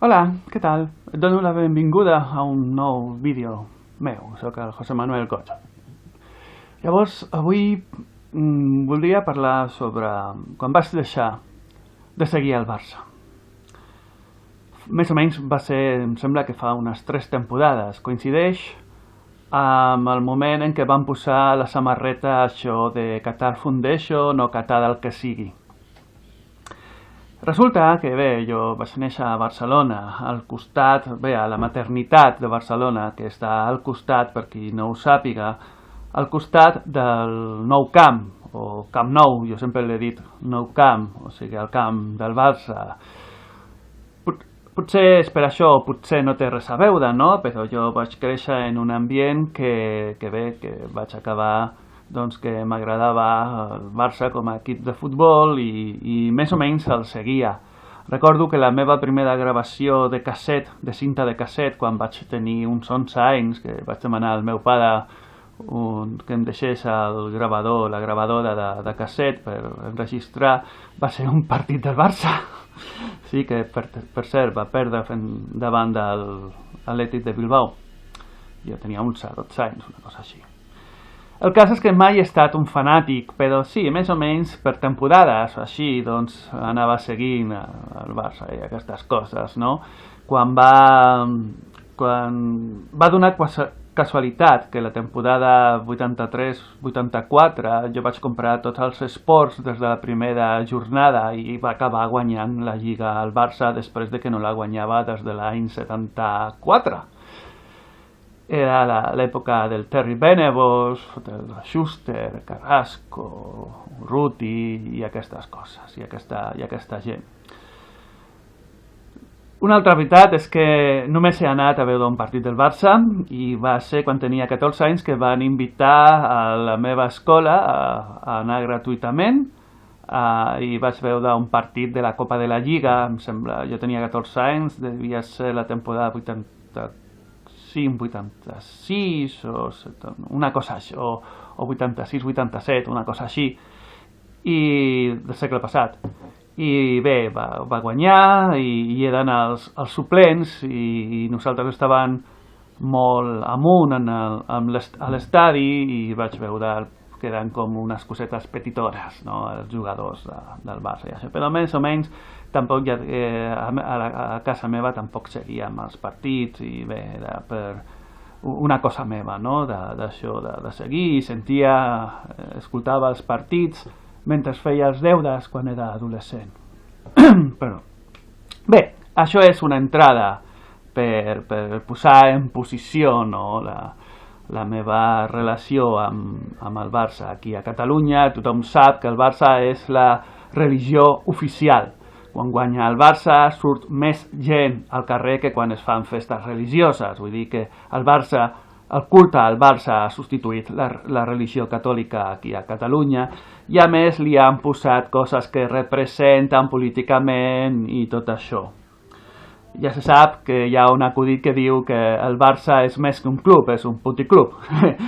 Hola, què tal? Et dono la benvinguda a un nou vídeo meu. Soc el José Manuel Cocho. Llavors, avui voldria parlar sobre quan vaig deixar de seguir el Barça. Més o menys va ser, em sembla que fa unes 3 temporades. Coincideix amb el moment en què van posar la samarreta això de Qatar Foundation o Qatar del que sigui. Resulta que, bé, jo vaig néixer a Barcelona, al costat, bé, a la maternitat de Barcelona, que està al costat, per qui no ho sàpiga, al costat del Nou Camp, o Camp Nou, jo sempre l'he dit Nou Camp, o sigui, el camp del Barça. Potser és per això, potser no té res a veure, no? Però jo vaig créixer en un ambient que vaig acabar doncs que m'agradava el Barça com a equip de futbol i més o menys el seguia. Recordo que la meva primera gravació de casset, de cinta de casset, quan vaig tenir uns 11 anys, que vaig demanar al meu pare que em deixés el gravador, la gravadora de casset per enregistrar, va ser un partit del Barça. Sí que, per cert, va perdre davant de l'Atlètic de Bilbao. Jo tenia 11, 12 anys, una cosa així. El cas és que mai he estat un fanàtic, però sí, més o menys per temporades, així, doncs, anava seguint el Barça i aquestes coses, no? Quan va donar casualitat que la temporada 83-84 jo vaig comprar tots els esports des de la primera jornada i va acabar guanyant la Lliga al Barça després de que no la guanyava des de l'any 74. Era l'època del Terry Benevos, del Schuster, Carrasco, Ruti i aquestes coses, i aquesta gent. Una altra veritat és que només he anat a veure un partit del Barça i va ser quan tenia 14 anys que van invitar a la meva escola a anar gratuïtament i vaig veure un partit de la Copa de la Lliga, em sembla, jo tenia 14 anys, devia ser la temporada 86 o una cosa així, o 86-87, una cosa així, i del segle passat. I bé, va guanyar i eren els suplents i nosaltres estàvem molt amunt a l'estadi i vaig veure que eren com unes cosetes petitores, no?, els jugadors del Barça i això. Però més o menys tampoc a casa meva tampoc seguíem els partits i bé, era per una cosa meva, no?, d'això de seguir, sentia, escoltava els partits mentre feia els deures quan era adolescent. Però bé, això és una entrada per posar en posició, no?, la meva relació amb el Barça. Aquí a Catalunya tothom sap que el Barça és la religió oficial. Quan guanya el Barça surt més gent al carrer que quan es fan festes religioses. Vull dir que el culte al Barça ha substituït la religió catòlica aquí a Catalunya i a més li han posat coses que representen políticament i tot això. Ja se sap que hi ha un acudit que diu que el Barça és més que un club, és un puticlub.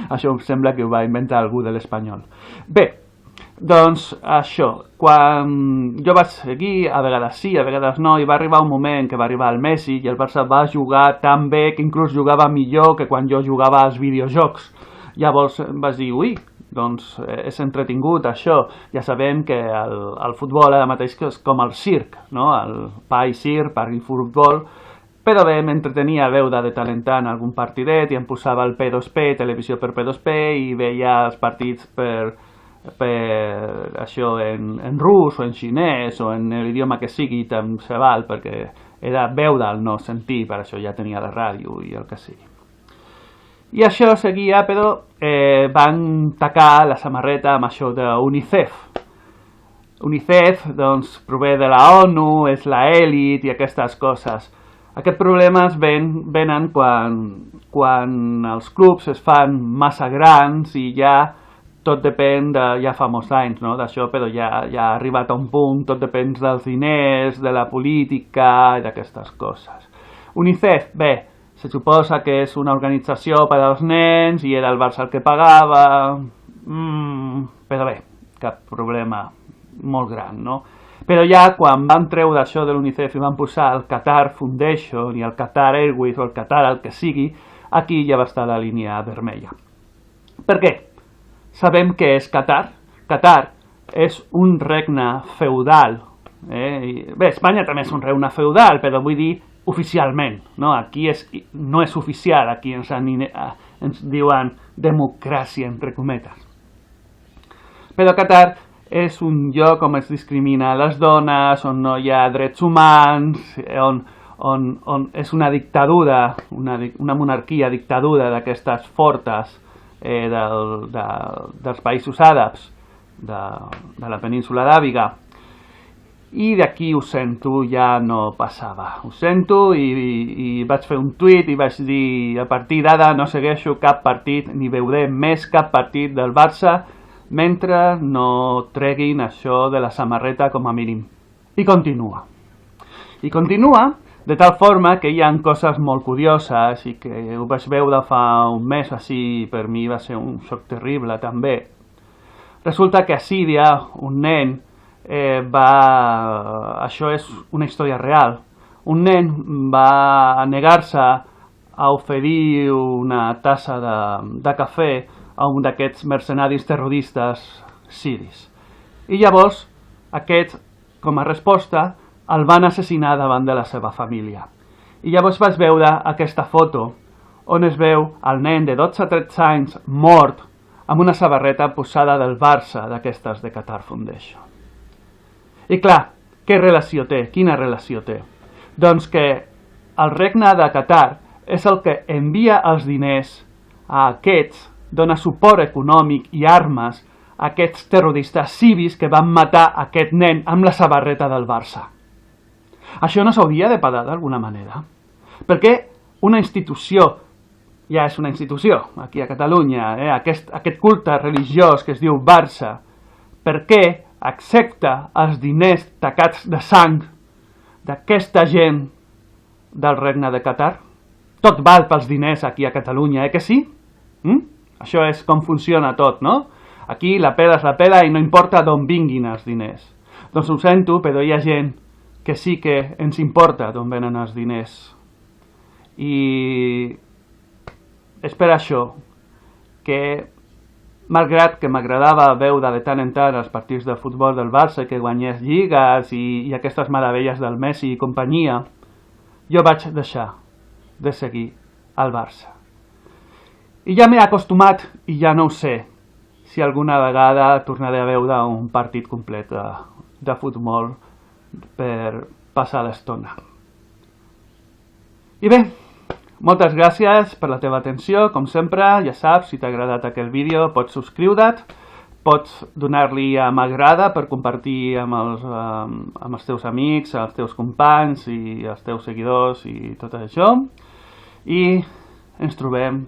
Això em sembla que ho va inventar algú de l'Espanyol. Bé, doncs això, quan jo vaig seguir, a vegades sí, a vegades no, i va arribar un moment que va arribar el Messi i el Barça va jugar tan bé que inclús jugava millor que quan jo jugava als videojocs. Llavors vaig dir, ui, doncs és entretingut això. Ja sabem que el futbol ara mateix és com el circ, no? El pa i circ, pa i futbol, però bé, m'entretenia veure de tant en tant algun partidet i em posava el P2P, televisió per P2P, i veia els partits per això en rus o en xinès o en l'idioma que sigui, tant se val, perquè era veure'l, no sentir, per això ja tenia la ràdio i el que sigui. I això seguia, però van tacar la samarreta amb això d'UNICEF. UNICEF, doncs, prové de la ONU, és l'elit i aquestes coses. Aquests problemes venen quan els clubs es fan massa grans i ja tot depèn ja fa molts anys, no?, d'això, però ja ha arribat a un punt, tot depèn dels diners, de la política i d'aquestes coses. UNICEF, bé, se suposa que és una organització per als nens i era el Barça el que pagava, però bé, cap problema molt gran, no? Però ja quan van treure això de l'UNICEF i van posar el Qatar Foundation i el Qatar Airways o el Qatar el que sigui, aquí ja va estar la línia vermella. Per què? Sabem què és Qatar. Qatar és un regne feudal. Bé, Espanya també és un regne feudal, però vull dir oficialment. No? Aquí no és oficial, aquí ens diuen democràcia, entre cometes. Però Qatar és un lloc on es discrimina les dones, on no hi ha drets humans, on és una dictadura, una monarquia dictadura d'aquestes fortes dels països àrabs, de la península d'Àbiga. I d'aquí ho sento, ja no passava. Ho sento i vaig fer un tuit i vaig dir a partir d'ara no segueixo cap partit ni veuré més cap partit del Barça mentre no treguin això de la samarreta com a mínim. I continua. I continua de tal forma que hi ha coses molt curioses i que ho vaig veure fa un mes així, per mi va ser un xoc terrible també. Resulta que a Síria un nen això és una història real, un nen va negar-se a oferir una tassa de cafè a un d'aquests mercenaris terroristes siris. I llavors, aquest, com a resposta, el van assassinar davant de la seva família. I llavors vaig veure aquesta foto on es veu el nen de 12-13 anys mort amb una samarreta posada del Barça d'aquestes de Qatar Foundation. I clar, què relació té? Quina relació té? Doncs que el regne de Qatar és el que envia els diners a aquests, dona suport econòmic i armes a aquests terroristes civis que van matar aquest nen amb la samarreta del Barça. Això no s'hauria de pagar d'alguna manera? Perquè una institució, ja és una institució, aquí a Catalunya, aquest culte religiós que es diu Barça, per què accepta els diners tacats de sang d'aquesta gent del regne de Qatar? Tot val pels diners aquí a Catalunya, que sí? Això és com funciona tot, no? Aquí la pela és la pela i no importa d'on vinguin els diners. Doncs ho sento, però hi ha gent que sí que ens importa d'on venen els diners. I és per això que, malgrat que m'agradava veure de tant en tant els partits de futbol del Barça que guanyés lligues i aquestes meravelles del Messi i companyia, jo vaig deixar de seguir el Barça. I ja m'he acostumat i ja no ho sé si alguna vegada tornaré a veure un partit complet de futbol per passar l'estona. I bé, moltes gràcies per la teva atenció, com sempre, ja saps, si t'ha agradat aquest vídeo pots subscriure't, pots donar-li a m'agrada per compartir amb els teus amics, els teus companys i els teus seguidors i tot això. I ens trobem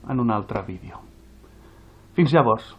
en un altre vídeo. Fins llavors.